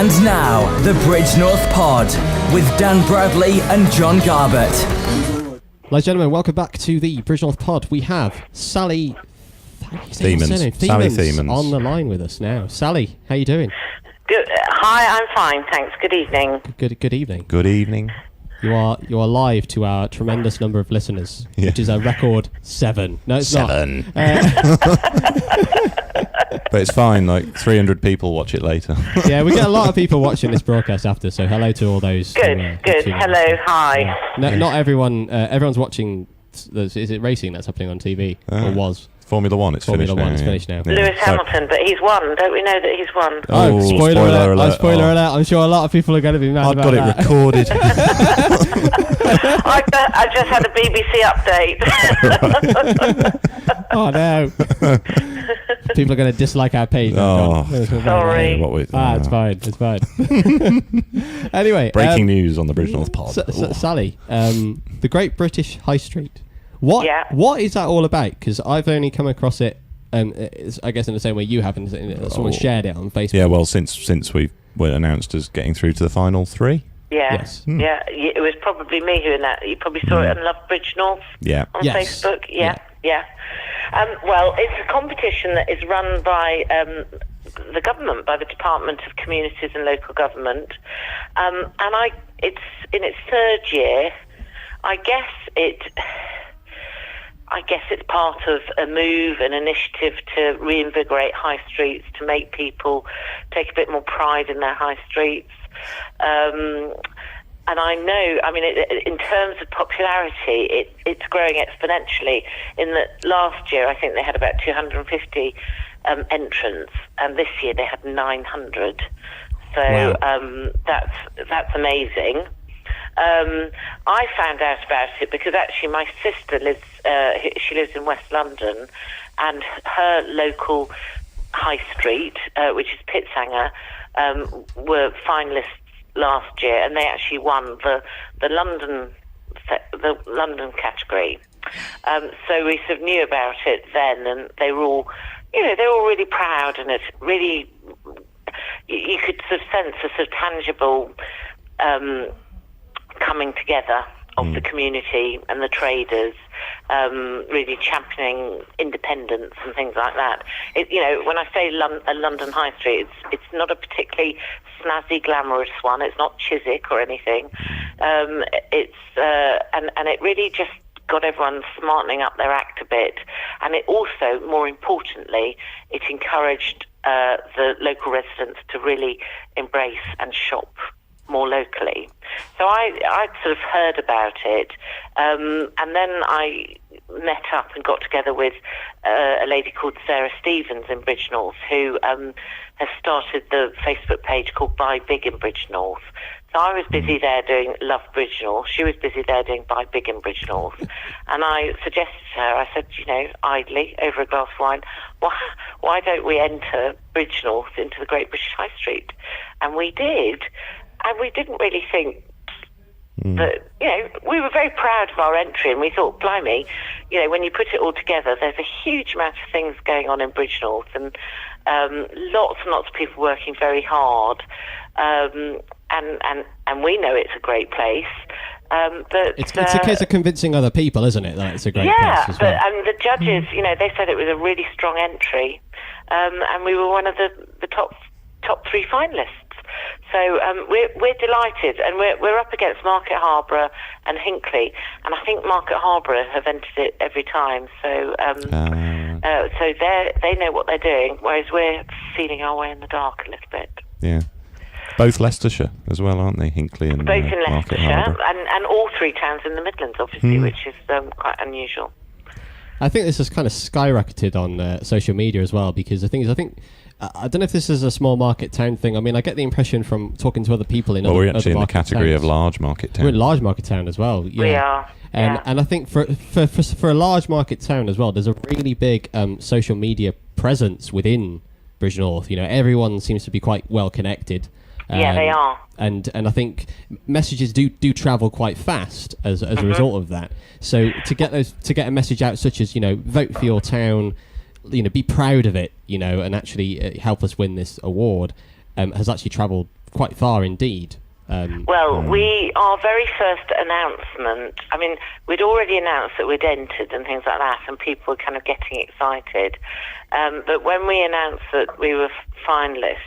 And now, the Bridgnorth Pod with Dan Bradley and John Garbett. Ladies and gentlemen, welcome back to the Bridgnorth Pod. We have Sally Themans on the line with us now. Sally, how you doing? Good. Hi, I'm fine, thanks. Good evening. Good evening. Good evening. You are live to our tremendous number of listeners, which is a record 7. No, it's 7. But it's fine, like 300 people watch it later. Yeah, we get a lot of people watching this broadcast after, so hello to all those. Good. Hello, hi. Yeah. No, not everyone, everyone's watching, is it racing that's happening on TV? Or was? Formula One, it's Formula finished One, now. it's finished now. Lewis Hamilton, but he's won. Don't we know that he's won? Oh, spoiler alert. Spoiler alert. I'm sure a lot of people are going to be mad about that. I've got it recorded. I just had a BBC update. Oh, no. People are going to dislike our page. Oh, sorry. It's fine. It's fine. Anyway. Breaking news on the Bridgnorth Pod. Sally, the Great British High Street. What is that all about? Because I've only come across it, I guess in the same way you have, someone shared it on Facebook. Yeah, well, since we were announced as getting through to the final 3. Yeah, yes. Yeah. It was probably me who in that. You probably saw it on Love Bridgnorth. Yeah. On Facebook. Yeah. Well, it's a competition that is run by the government, by the Department of Communities and Local Government, and it's in its 3rd year. I guess it's part of a move, an initiative to reinvigorate high streets, to make people take a bit more pride in their high streets. And I know, in terms of popularity, it's growing exponentially. In that last year, I think they had about 250 entrants, and this year they had 900. So wow. That's amazing. I found out about it because actually my sister lives in West London, and her local high street, which is Pitsanger, were finalists last year, and they actually won the London category. So we sort of knew about it then, and they were all really proud, and it's really, you could sort of sense a sort of tangible coming together of the community and the traders, really championing independence and things like that. When I say a London high street, it's not a particularly snazzy, glamorous one. It's not Chiswick or anything. And it really just got everyone smartening up their act a bit. And it also, more importantly, it encouraged the local residents to really embrace and shop more locally. So I'd sort of heard about it, and then I met up and got together with a lady called Sally Themans in Bridgnorth, who has started the Facebook page called Buy Big in Bridgnorth. So I was busy there doing Love Bridgnorth. She was busy there doing Buy Big in Bridgnorth. And I suggested to her, I said, idly, over a glass of wine, why don't we enter Bridgnorth into the Great British High Street? And we did. And we didn't really think that, we were very proud of our entry, and we thought, blimey, when you put it all together, there's a huge amount of things going on in Bridgnorth, and lots and lots of people working very hard, and we know it's a great place. But it's a case of convincing other people, isn't it, that it's a great place as well? And the judges, they said it was a really strong entry, and we were one of the top 3 finalists. So we're delighted, and we're up against Market Harborough and Hinckley, and I think Market Harborough have entered it every time. So so they know what they're doing, whereas we're feeling our way in the dark a little bit. Yeah, both Leicestershire as well, aren't they? Hinckley and both in Market Leicestershire, Harborough. and all 3 towns in the Midlands, obviously, which is quite unusual. I think this has kind of skyrocketed on social media as well, because the thing is, I don't know if this is a small market town thing. I mean, I get the impression from talking to other people in we're actually in the towns. category of large market town. We're in large market town as well. Yeah. We are. And I think for a large market town as well, there's a really big social media presence within Bridgnorth. Everyone seems to be quite well connected. Yeah, they are. And I think messages do travel quite fast as a result of that. So to get a message out such as, vote for your town, be proud of it, and actually help us win this award, has actually travelled quite far indeed. Our very first announcement, I mean, we'd already announced that we'd entered and things like that, and people were kind of getting excited. But when we announced that we were finalists,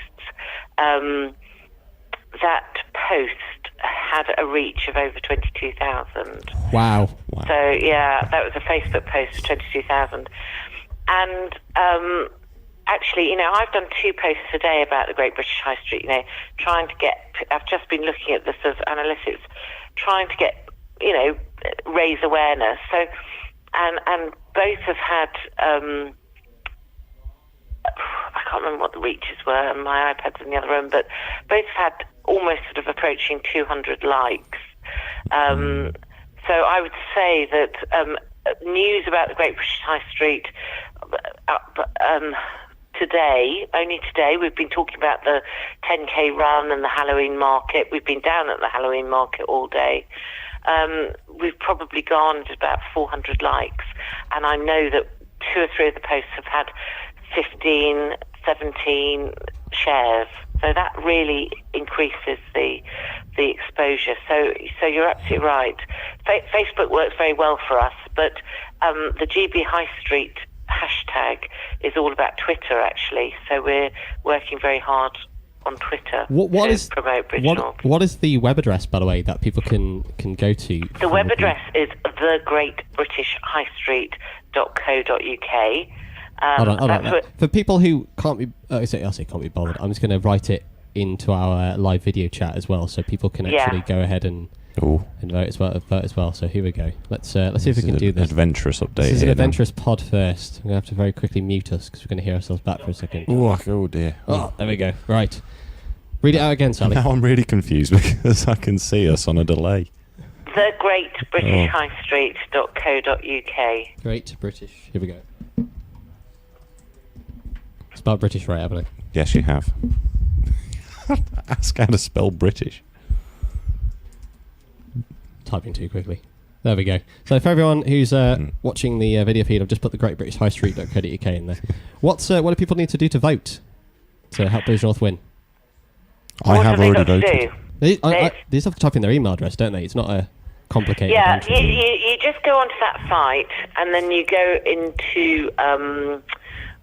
that post had a reach of over 22,000. Wow. So, yeah, that was a Facebook post of 22,000. And actually, I've done 2 posts today about the Great British High Street, trying to get, I've just been looking at the sort of analytics, trying to get, raise awareness. So, and both have had, I can't remember what the reaches were, and my iPad's in the other room, but both have had almost sort of approaching 200 likes. So I would say that news about the Great British High Street, only today, we've been talking about the 10K run and the Halloween market. We've been down at the Halloween market all day. We've probably garnered about 400 likes, and I know that 2 or 3 of the posts have had 15, 17 shares. So that really increases the exposure. So you're absolutely right. Facebook works very well for us, but the GB High Street hashtag is all about Twitter, actually. So we're working very hard on Twitter to promote Bridgnorth. What is the web address, by the way, that people can go to? The web address is thegreatbritishhighstreet.co.uk. Hold on. For people who can't be, can't be bothered, I'm just going to write it into our live video chat as well, so people can actually go ahead and vote as well. So here we go. Let's see if we can do this. Adventurous update. This is an adventurous pod first. I'm going to have to very quickly mute us because we're going to hear ourselves back for a second. Oh dear. Oh, there we go. Right. Read it out again, Sally. Now I'm really confused because I can see us on a delay. thegreatbritishhighstreet.co.uk. Great British. Here we go. Spelled British right, haven't I? Yes, you have. Ask how to spell British. Typing too quickly. There we go. So for everyone who's watching the video feed, I've just put the Great British High Street.co.uk in there. What do people need to do to vote to help Bridgnorth win? I have already voted. They just have to type in their email address, don't they? It's not a complicated... Yeah, you just go onto that site and then you go into...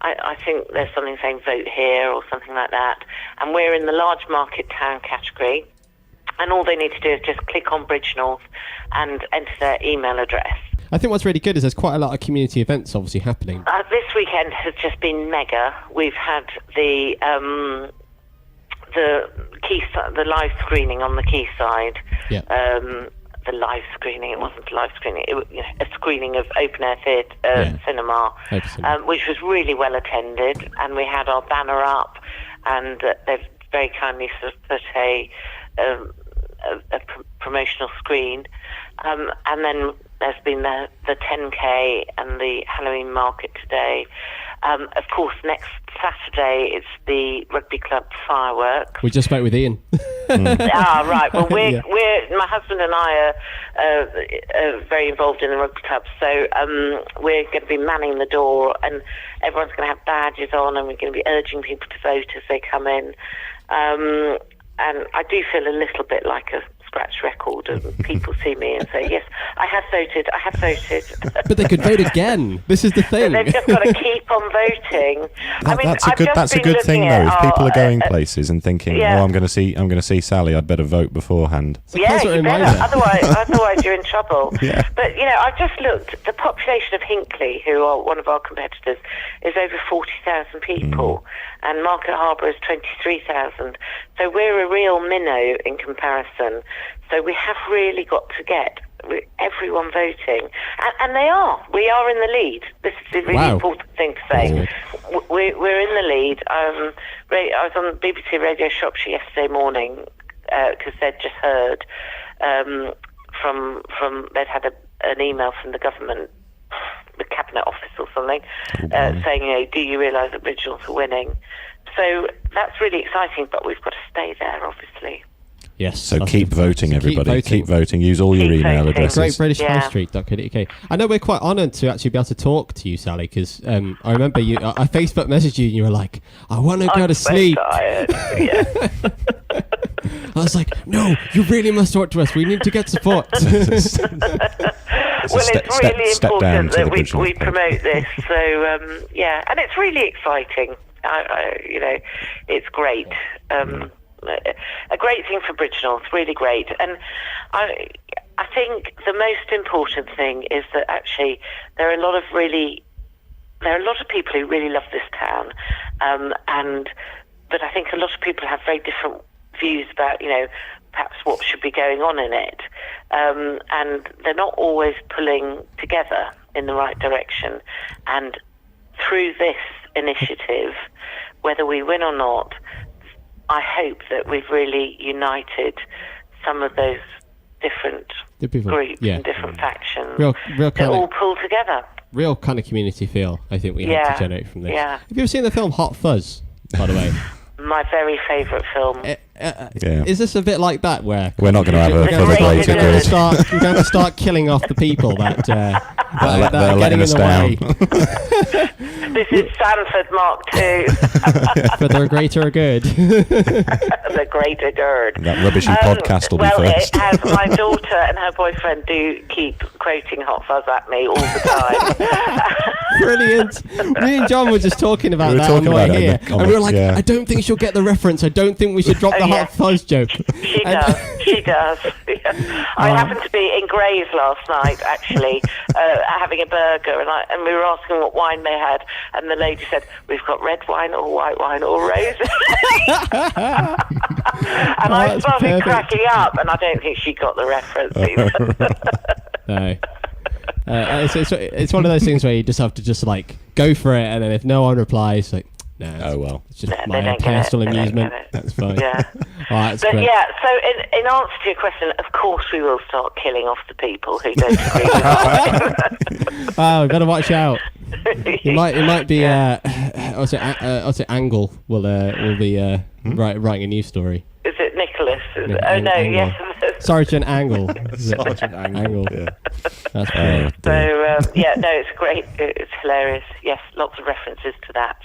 I think there's something saying vote here or something like that. And we're in the large market town category. And all they need to do is just click on Bridgnorth and enter their email address. I think what's really good is there's quite a lot of community events obviously happening. This weekend has just been mega. We've had the live screening on the quayside. Yeah. The live screening, it wasn't a live screening, it was a screening of open-air cinema, which was really well attended, and we had our banner up, and they've very kindly sort of put a promotional screen, and then there's been the 10K and the Halloween market today. Of course, next Saturday it's the rugby club fireworks. We just spoke with Ian. Right. Well, we're my husband and I are very involved in the rugby club, so we're going to be manning the door, and everyone's going to have badges on, and we're going to be urging people to vote as they come in. And I do feel a little bit like a scratch record, and people see me and say, yes, I have voted. But they could vote again. This is the thing. But they've just got to keep on voting. That's a good thing though. If people are going places and thinking, I'm going to see Sally, I'd better vote beforehand. Yeah, you better. Otherwise you're in trouble. Yeah. But I've just looked. The population of Hinckley, who are one of our competitors, is over 40,000 people, and Market Harbour is 23,000. So we're a real minnow in comparison. So we have really got to get everyone voting, and they are. We are in the lead. This is a really important thing to say. We're in the lead. I was on BBC Radio Shropshire yesterday morning because they'd just heard from they'd had an email from the government, the cabinet office or something, saying, do you realise that Bridgnorth are winning? So that's really exciting, but we've got to stay there, obviously. Yes. So keep voting, everybody. Keep voting. Use all your email addresses. GreatBritishHighStreet.co.uk. I know we're quite honoured to actually be able to talk to you, Sally, because I remember I Facebook messaged you and you were like, I want to go to sleep. So tired. Yeah. I was like, no, you really must talk to us. We need to get support. Well, it's really important that we promote this. So, and it's really exciting. It's great. A great thing for Bridgnorth, really great. And I think the most important thing is that actually there are a lot of people who really love this town, but I think a lot of people have very different views about, perhaps what should be going on in it, and they're not always pulling together in the right direction. And through this initiative, whether we win or not, I hope that we've really united some of those different groups and different factions that all pull together. Real kind of community feel, I think we have to generate from this. Yeah. Have you ever seen the film Hot Fuzz, by the way? My very favourite film. Is this a bit like that, where we're not going to have a further greater good? We're going to start killing off the people that are getting in the way. This is Sanford Mark II. For the greater good. The greater good. That rubbishy podcast will be first. Well, it has. My daughter and her boyfriend do keep quoting Hot Fuzz at me all the time. Brilliant. Me and John were just talking about that on the way here. And we were like, I don't think she'll get the reference. I don't think we should drop the Hot Fuzz joke. She does. I happened to be in Grays last night, actually, having a burger, and we were asking what wine they had, and the lady said, "We've got red wine or white wine or rosé." And I started cracking up, and I don't think she got the reference either. No. It's one of those things where you just have to go for it, and then if no one replies, no. Oh well. It's just my personal amusement. That's fine. Yeah. All right, so in answer to your question, of course we will start killing off the people who don't agree with us. Oh, got to watch out. It might be. I'll say Angle will be writing a news story. Is it Nicholas? Yes. Sergeant Angle. Sergeant Angle. Yeah. That's great. It's great. It's hilarious. Yes, lots of references to that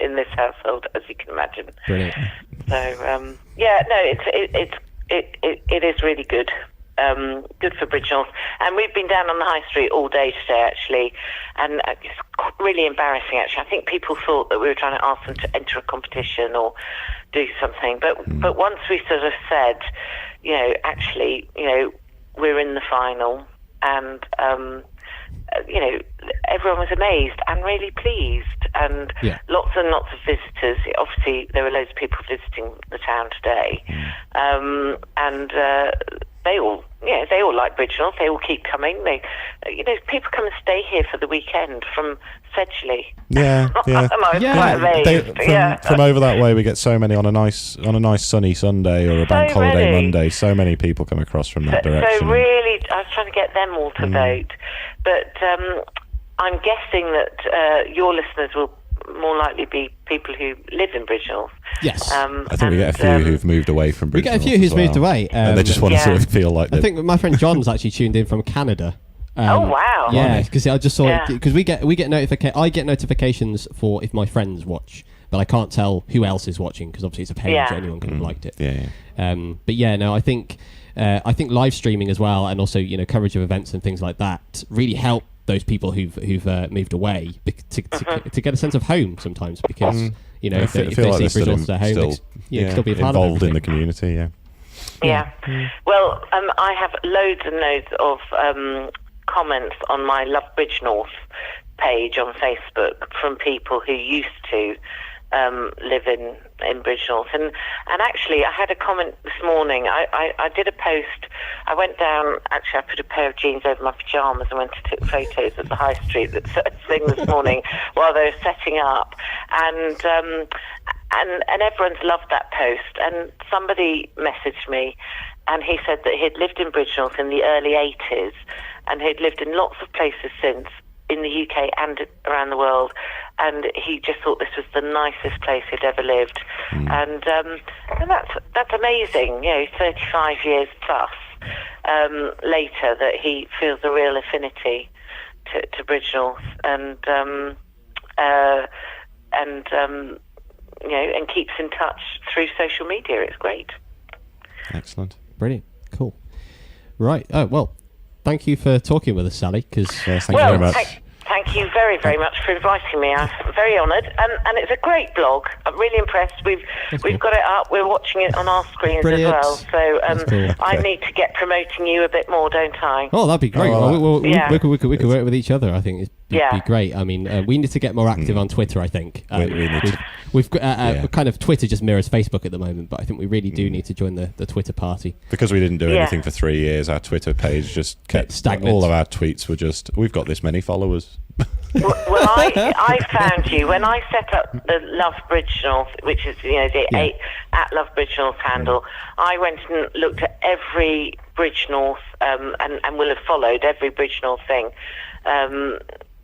in this household, as you can imagine. Brilliant. So it is really good. Good for Bridgnorth. And we've been down on the high street all day today, actually, and it's really embarrassing, actually. I think people thought that we were trying to ask them to enter a competition or do something, but once we sort of said, we're in the final, and everyone was amazed and really pleased, and lots and lots of visitors. Obviously, there were loads of people visiting the town today, and they all like Bridgnorth. They all keep coming. People come and stay here for the weekend from Sedgley. Yeah. And I was quite amazed. From over that way, we get so many on a nice sunny Sunday or a bank holiday Monday. So many people come across from that direction. So really, I was trying to get them all to vote, but I'm guessing that your listeners will more likely be people who live in Bridgnorth. Yes. I think we get a few who've moved away from Bridgnorth. We get a few who's moved away. And they just want to sort of feel like... I think my friend John's actually tuned in from Canada. Oh, wow. Yeah, because I just saw... Because I get notifications for if my friends watch, but I can't tell who else is watching, because obviously it's a page, anyone could have liked it. I think live streaming as well, and also coverage of events and things like that really help those people who've moved away to get a sense of home sometimes, because if they see Bridgnorth as their home, still be a part involved in the community. Well, I have loads and loads of comments on my Love Bridgnorth page on Facebook from people who used to live in Bridgnorth, and actually I had a comment this morning. I did a post. I went down, actually I put a pair of jeans over my pyjamas and went to take photos of the high street that thing this morning while they were setting up, and everyone's loved that post. And somebody messaged me, and he said that he'd lived in Bridgnorth in the early 80s, and he'd lived in lots of places since, in the UK and around the world, and he just thought this was the nicest place he'd ever lived. And that's amazing, 35 years plus later, that he feels a real affinity to Bridgnorth, and keeps in touch through social media. It's great. Excellent. Brilliant. Cool. Right. Oh, well, thank you for talking with us, Sally. Yes, thank you very much. Thank you very, very much for inviting me. I'm very honoured, and it's a great blog. I'm really impressed. We've got it up. We're watching it on our screens Brilliant. as well. So cool. I need to get promoting you a bit more, don't I? Oh, that'd be great. We could work with each other. I think it'd be great. I mean, we need to get more active on Twitter. I think we've got kind of Twitter just mirrors Facebook at the moment, but I think we really do need to join the Twitter party. Because we didn't do anything for 3 years, our Twitter page just kept stagnant. All of our tweets were just, we've got this many followers. Well, I found you when I set up the Love Bridgnorth, which is the at Love Bridgnorth handle. I went and looked at every Bridgnorth and will have followed every Bridgnorth thing.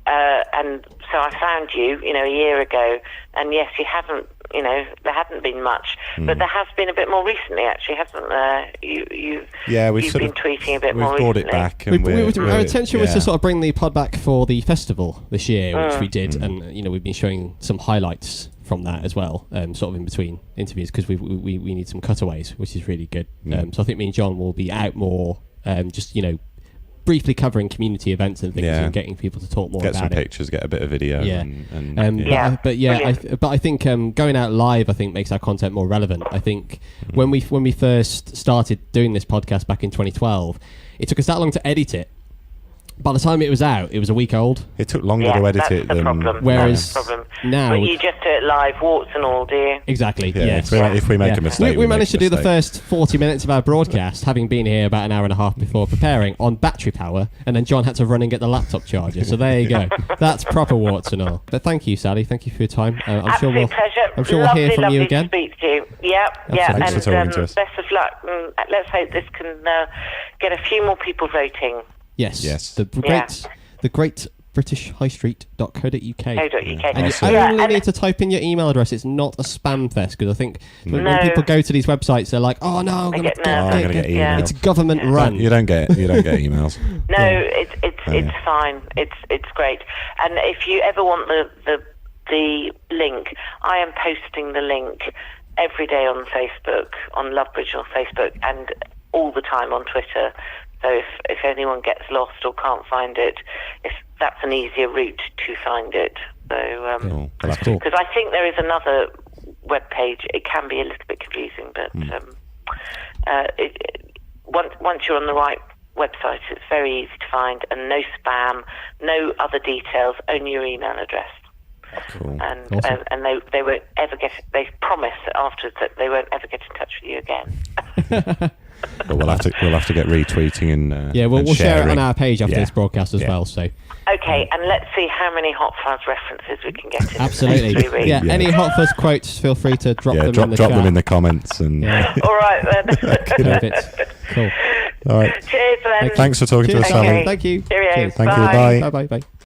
And so I found you, a year ago, and yes, you haven't, there hadn't been much, but there has been a bit more recently, actually, hasn't there? You've been tweeting a bit more recently. We've brought it back. And our intention was to sort of bring the pod back for the festival this year, which we did, and we've been showing some highlights from that as well, sort of in between interviews, because we need some cutaways, which is really good. So I think me and John will be out more, just briefly covering community events and things and getting people to talk more about it. Get some pictures, get a bit of video. But I think going out live, I think, makes our content more relevant. I think when we first started doing this podcast back in 2012, it took us that long to edit it. By the time it was out, it was a week old. It took longer to edit it than... Whereas now... But you just do it live, warts and all, do you? Exactly, yes. If we make a mistake, we managed to do the first 40 minutes of our broadcast, having been here about an hour and a half before preparing, on battery power, and then John had to run and get the laptop charger. So there you go. That's proper warts and all. But thank you, Sally. Thank you for your time. Absolute pleasure. I'm sure we'll hear from you again. Lovely to speak to you. Thanks for talking to us. Best of luck. Let's hope this can get a few more people voting. Yes. The great British High Street.co.uk. And you only need to type in your email address. It's not a spam fest, because I think when people go to these websites, they're like, "Oh no, I'm going to get emails." It's government run. You don't get emails. No, it's fine. It's great. And if you ever want the link, I am posting the link every day on Facebook, on Love Bridgnorth Facebook, and all the time on Twitter. So if anyone gets lost or can't find it, that's an easier route to find it. So that's cool. Because I think there is another web page. It can be a little bit confusing, but once you're on the right website, it's very easy to find, and no spam, no other details, only your email address. Cool. And awesome. and they won't ever get. They promise afterwards that they won't ever get in touch with you again. But we'll have to get retweeting and we'll share it on our page after this broadcast as well. So okay, and let's see how many Hot Fuzz references we can get in. Absolutely. Any Hot Fuzz quotes, feel free to drop them in the drop chat. them in the comments. And all right then. Cool. All right. Cheers then. Thanks for talking to us, Sally. Thank you. Cheerio. Thank you. Bye. Bye.